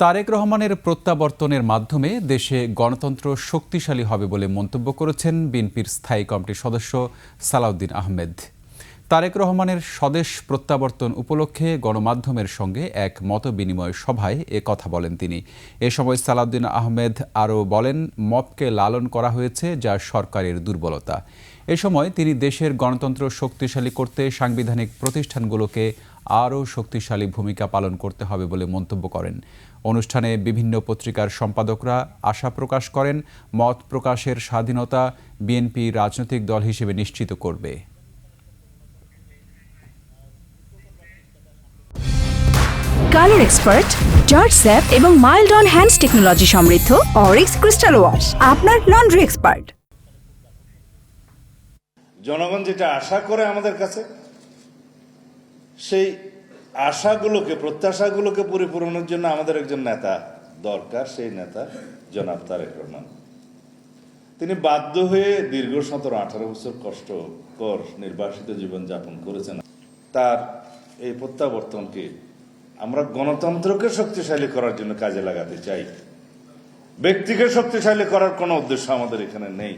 তারেক রহমানের প্রত্যাবর্তনের মাধ্যমে দেশে গণতন্ত্র শক্তিশালী হবে বলে মন্তব্য করেছেন বিএনপির স্থায়ী কমিটির সদস্য সালাউদ্দিন আহমেদ। তারেক রহমানের স্বদেশ প্রত্যাবর্তন উপলক্ষে গণমাধ্যমের সঙ্গে এক মতবিনিময় সভায় এ কথা বলেন তিনি। এ সময় সালাউদ্দিন আহমেদ আরও বলেন, মবকে লালন করা হয়েছে, যা সরকারের দুর্বলতা। এ সময় তিনি দেশের গণতন্ত্র শক্তিশালী করতে সাংবিধানিক প্রতিষ্ঠানগুলোকে আরও শক্তিশালী ভূমিকা পালন করতে হবে বলে মন্তব্য করেন। অনুষ্ঠানে বিভিন্ন পত্রিকার সম্পাদকরা আশা প্রকাশ করেন, মত প্রকাশের স্বাধীনতা বিএনপি রাজনৈতিক দল হিসেবে নিশ্চিত করবে। কালার এক্সপার্ট, জর্জ স্যাপ এবং মাইল্ড অন হ্যান্ডস টেকনোলজি সমৃদ্ধ অরিক্স ক্রিস্টাল ওয়াশ আপনার লন্ড্রি এক্সপার্ট। জনগণ যেটা আশা করে আমাদের কাছে, সেই আশাগুলোকে, প্রত্যাশাগুলোকে পরিপূরণের জন্য আমাদের একজন নেতা দরকার। সেই নেতা জনাব তারেক রহমান। তিনি বাধ্য হয়ে দীর্ঘ 17-18 বছর কষ্টকর নির্বাসিত জীবন যাপন করেছেন। তার এই প্রত্যাবর্তনকে আমরা গণতন্ত্রকে শক্তিশালী করার জন্য কাজে লাগাতে চাই। ব্যক্তিকে শক্তিশালী করার কোনো উদ্দেশ্য আমাদের এখানে নেই।